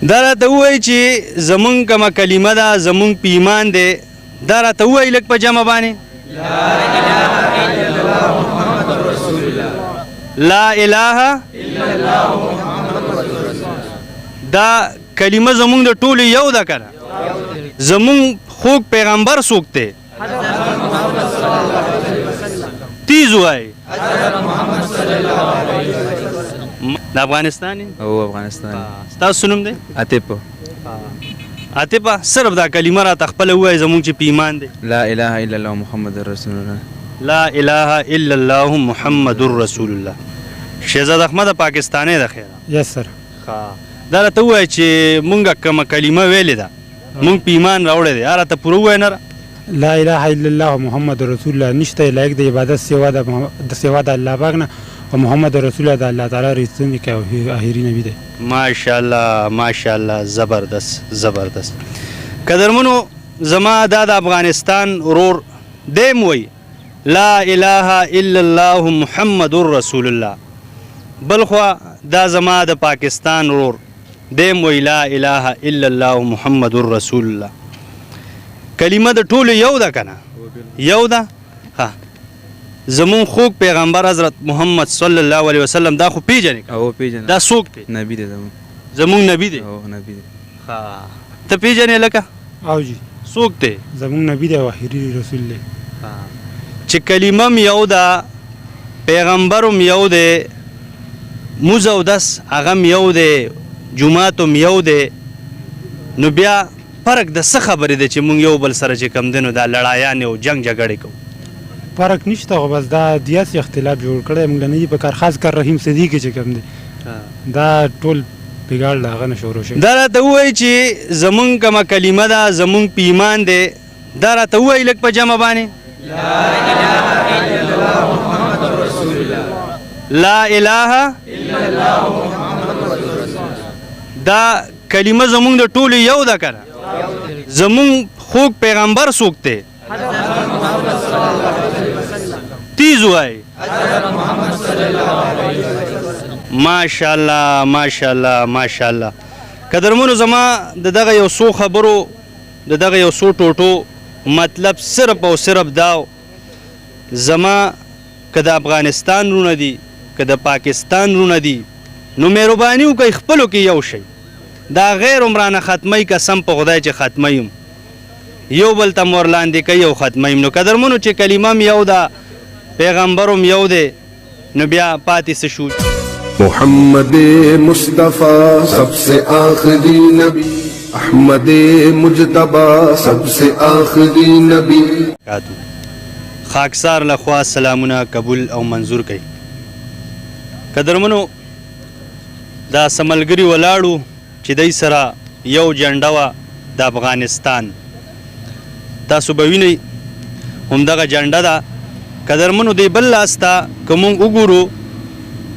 دا راته ووایي چې زمونږ کومه کلمه ده زمونږ په ایمان دی دا راته ووایي لږ په جمع باندې لا اله الا الله دا کلمه زمونږ د ټولو یو ده که نه زمونږ خوږ پیغمبر څوک دی تیز وایي د افغانستان او افغانستان ستاسو نوم دی عاطفه عاطفه صرف دا کلمه راته خپله ووایي زمونږ چې په ایمان دی لا اله الا الله محمد رسول الله لا اله الا الله محمد رسول الله شهزاد احمد پاکستانی ده خیره یس سر دا راته ووایي چې مونږ کومه کلمه ویلې ده مونږ په ایمان راوړی دی هغه راته پوره ووایه نه لا اله الا الله محمد رسول الله نشته لایق د عبادت سوا د الله پاک نه او محمد رسول الله د الله تعالی رښتینی او اخري نبی دی ماشاءالله ماشاءالله زبردست زبردست قدرمنو زما دا د افغانستان ورور دیم وی لا اله الا الله محمد رسول الله بلخوا دا زما د پاکستان ورور دیم وی لا اله الا الله محمد رسول الله کلمه د ټولو یو ده که نه یو ده زمون خوږ پیغمبر حضرت محمد صلی الله علیه وسلم دا خو پیژنې او پیژنه دا څوک دی نبی دی زمون نبی دی او نبی دی ته پیژنې لکه او جی څوک دی زمون نبی دی او اخري رسول دی چې کلمه م یو ده پیغمبر م یو دی موز او دس هغه م یو دی جومات م یو دی نو بیا فرق د څه خبرې ده چې مونږ یو بل سره چې کم دی نو دا لړایانې او جنګ جګړې کوو فرق نشته خو بس دا دیاسي اختلاف جوړ کړی موږ نه دي په کار خاص کر رحیم صدیقي چې کوم دی دا ټول بګاړ له هغه نه شروع شوی دا راته ووایي چې زمونږ کومه کلمه ده زمونږ په ایمان دی دا راته ووایي لږ په جمع باندې لا اله الا الله دا کلمه زمونږ د ټولو یو ده که نه زمونږ خوږ پیغمبر څوک دی تیز وایي ماشاءالله ماشاءالله ماشاءالله قدرمنو زما د دغه یو څو خبرو د دغه یو څو ټوټو مطلب صرف او صرف دا زما که د افغانستان رونه دي که د پاکستان رونه دي نو مهرباني وکئ خپلو کې یو شئ دا غیر عمرانه ختمی قسم په خدای چې ختمیم یو بل ته مور لاندې کوي او ختمیم نو قدرمنو چې کلمه م یو ده پیغمبر م یو دی نو بیا پاتې څه شو محمد مصطفیٰ سب سے آخری نبی احمد مجتبی سب سے آخری نبی خاکسار لخوا سلامونه قبول او منظور کړي قدرمنو دا سملګری ولاړو چې دای سره یو جنډه وه د افغانستان تاسو به وینئ همدغه جنډه ده قدرمنو دی بل لاس ته که مونږ وګورو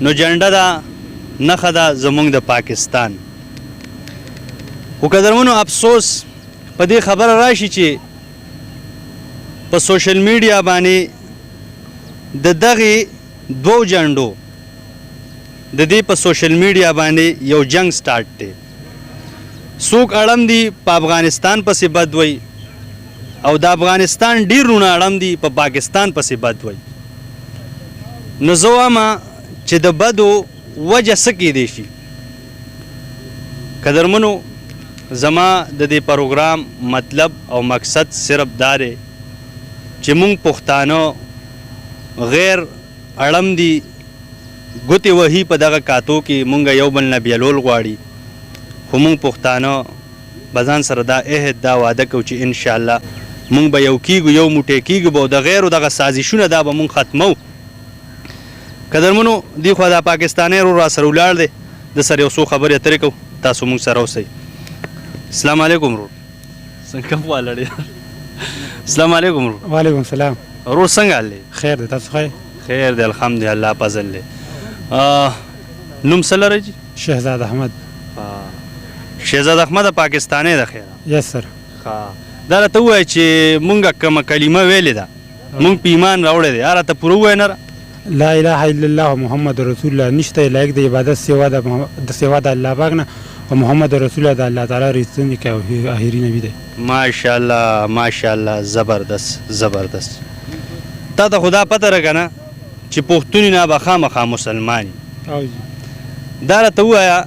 نو جنډه ده نښه ده زمونږ د پاکستان خو قدرمنو افسوس په دې خبره راشي چې په سوشل میډیا باندې د دغې دوو جنډو د دې په سوشل میډیا باندې یو جنگ سٹارټ دی څوک اړم دي په افغانستان پسې بد وی او د افغانستان ډیر رونه اړم دي په پاکستان پسې بد وی نو زه وایم چې د بدو وجه څه کیدی شي قدرمنو زما د دې پروګرام مطلب او مقصد صرف دا دی چې مونږ پښتانه غیر اړم دي ګوتې وهي په دغه کاتو کې مونږ یو بل نه بیلول غواړي خو مونږ پښتانه به ځان سره دا عهد دا واده کوو چې انشاءالله مونږ به یو کیږو یو موټی کیږو به د غیرو دغه سازشونه دا به مونږ ختمو قدرمنو دې خوا دا پاکستانی ورور را سره ولاړ دی د سره یو څو خبرې اترې کوو تاسو مونږ سره اوسئ السلام علیکم ورور څنګه کوم والړ السلام علیکم ورور وعلیکم السلام ورور څنګه حال دی خیر دی تاسو ښه خیر دی الحمدلله فضل دی نوم څه لرئ جي شهزاد احمد شهزاد احمد پاکستانی ده خیره یس سر دا راته ووایه چې مونږ کومه کلمه ویلې ده مونږ په ایمان راوړی دی هغه راته پوره ووایه نه لا اله الا الله محمد رسول الله نشته لایق د عبادت سوا د الله پاک نه او محمد رسول الله د الله تعالی رسول کې او اخري نبی دی. ماشاءالله ماشاءالله زبردست زبردست. تا ته خدا پته راکنه چې پښتون نه به خامخا مسلمانی. او جی دا راته ووایه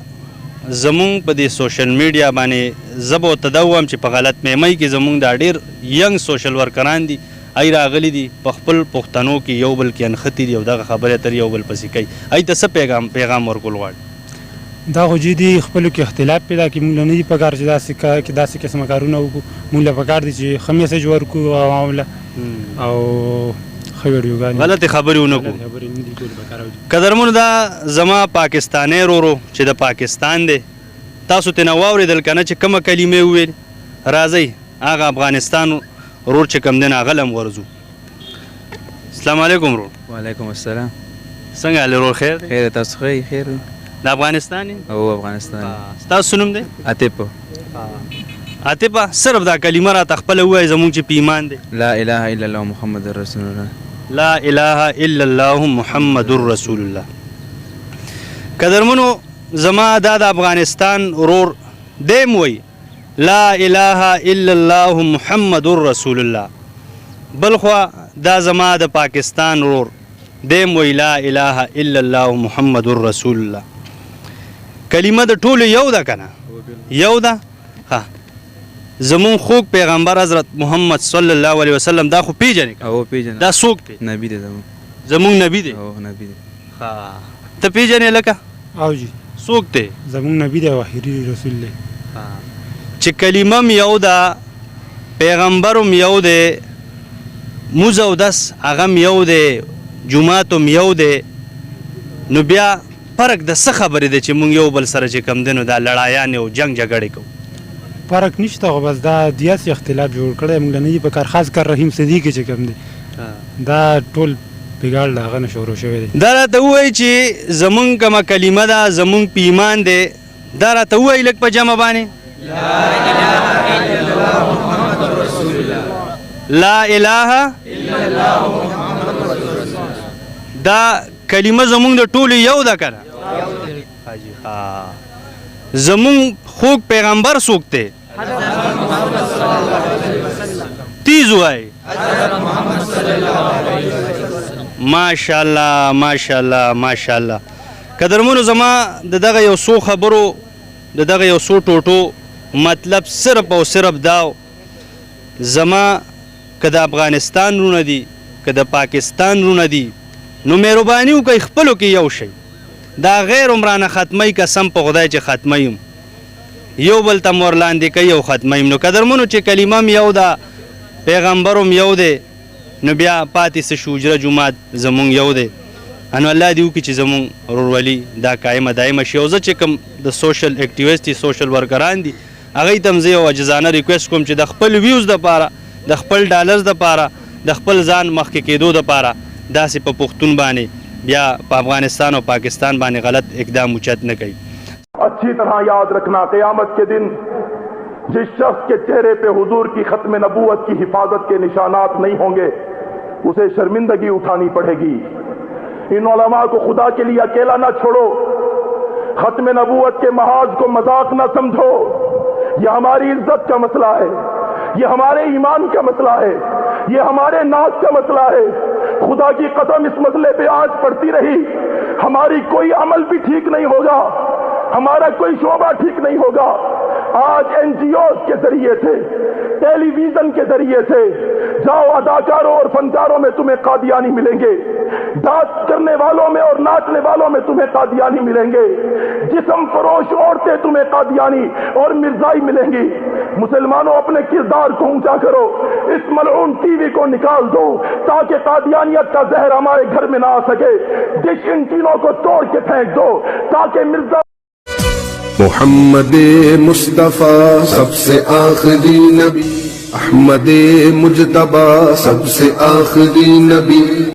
زمونږ په دې سوشل میډیا باندې زه به ورته دا ووایم چې په غلط فهمۍ کې زمونږ دا ډېر ینګ سوشل ورکران دي ای راغلي دي په خپل پښتنو کې یو بل کې انښتي دي او دغه خبرې اترې یو بل پسې کوي. ای ته څه پیغام ورکول غواړي؟ دا خو جدي خپلو کې اختلاف پیدا کړي. موږ له نه دي پکار چې داسې قسمه کارونه وکړو. موږ له پکار دي چې ښه میسج ورکړو عوامو له او ښه ویډیوګانې غلطې خبرې ونه کړو. خبرې نه دي ټول پکار. قدرمنو دا زما پاکستانی ورو چې د پاکستان دی تاسو ترې نه واورېدل که نه چې کومه کلمې وویل. راځئ هغه افغانستان ورور چې کوم دی نه هغه له هم ورځو. السلام علیکم ورور. وعلیکم السلام. څنګه حال ورور خیر دی؟ خیر تاسو خیر خیر د افغانستان یې؟ او افغانستان. ستاسو نوم دی؟ عاطف. عاطفه صرف دا کلمه راته خپله ووایه زمونږ چې په ایمان دی. لا اله الا الله محمد رسول الله. لا اله الا الله محمد رسول الله. قدرمنو زما دا د افغانستان ورور دیم وی لا اله الا الله محمد رسول الله. بلخوا دا زما د پاکستان ورور دیم وی لا اله الا الله محمد رسول الله. کلمه د ټولو یو ده کنه؟ یو ده. ها زمون خوږ پیغمبر حضرت محمد صلی الله علیه وسلم دا خو پیژنې؟ او پیژنه. دا څوک دی؟ نبی دی زمون نبی دی. او نبی دی. ها ته پیژنې لکه؟ او جی څوک دی؟ زمونږ نبی دی او اخري رسول دی. چې کلمه م یو ده پیغمبر م یو دی موز او دس هغه م یو دی جومات م یو دی نو بیا فرق د څه خبرې دی چې مونږ یو بل سره چې کم دی نو دا لړایانې او جنګ جګړې کوو؟ فرق نشته خو بس دا دیاسې اختلاف جوړ کړی موږ له نه دي پکار. خاص کر رحیم صدیقي چې کوم دی دا ټول بګاړ د هغه نه شروع شوی دی. دا راته ووایي چې زمونږ کومه کلمه ده زمونږ په ایمان دی دا راته ووایي لږ په جمع باندې. لا اله الا الله محمد رسول الله. دا کلمه زمونږ د ټولو یو ده کنه؟ زمونږ خوږ پیغمبر څوک دی؟ تیز وای. ماشاءالله ماشاءالله ماشاءالله. قدرمنو زما د دغه یو څو خبرو د دغه یو څو ټوټو مطلب صرف او صرف داو زما که د افغانستان رونه دي که د پاکستان رونه دي نو مهرباني وکئ خپلو کې یو شئ. دا غیر عمرانه ختمی قسم په خدای چې ختمیم یو بل ته مور لاندې کوي او ختمیم. نو قدرمنو چې کلمه م یو ده پیغمبر م یو دی نو بیا پاتې څه شو اجره جومات زمونږ یو دی. انو الله دې وکړي چې زمونږ ورورولي دا قایمه دایمه شي. او زه چې کوم د سوشل اکټیویسټ دي سوشل ورکران دي هغوی ته هم زه یو عاجزانه ریکویسټ کوم چې د خپل ویوز دپاره د خپل ډالرز دپاره د خپل ځان مخکې کېدو دپاره داسې په پښتون باندې بیا په افغانستان او پاکستان باندې غلط اقدام اوچت نه کوي. अच्छी तरह याद रखना क़यामत के दिन जिस शख्स के चेहरे पे हुजूर की खत्म नबूवत की हिफाजत के निशानात नहीं होंगे उसे शर्मिंदगी उठानी पड़ेगी. इन उलमा को खुदा के लिए अकेला ना छोड़ो. खत्म नबूवत के महाज को मजाक ना समझो. यह हमारी इज्जत का मसला है. ये हमारे ईमान का मसला है. ये हमारे नाज का मसला है. खुदा की कसम इस मसले पे आज पड़ती रही हमारी कोई अमल भी ठीक नहीं होगा. हमारा कोई शोबा ठीक नहीं होगा. आज एनजीओ के जरिए से टेलीविजन के जरिए से जाओ अदाकारों और फनकारों में तुम्हें कादियानी मिलेंगे. डांस करने वालों में और नाचने वालों में तुम्हें कादियानी मिलेंगे. जिस्म फरोश औरतें तुम्हें कादियानी और मिर्जाई मिलेंगी. मुसलमानों अपने किरदार को ऊंचा करो. इस मलऊन टीवी को निकाल दो ताकि कादियानियत का जहर हमारे घर में ना आ सके. डिश इन तीनों को तोड़ के फेंक दो ताकि मिर्जा मोहम्मद मुस्तफ़ा सबसे आखिरी नबी अहमद मुजतबा सबसे आखिरी नबी.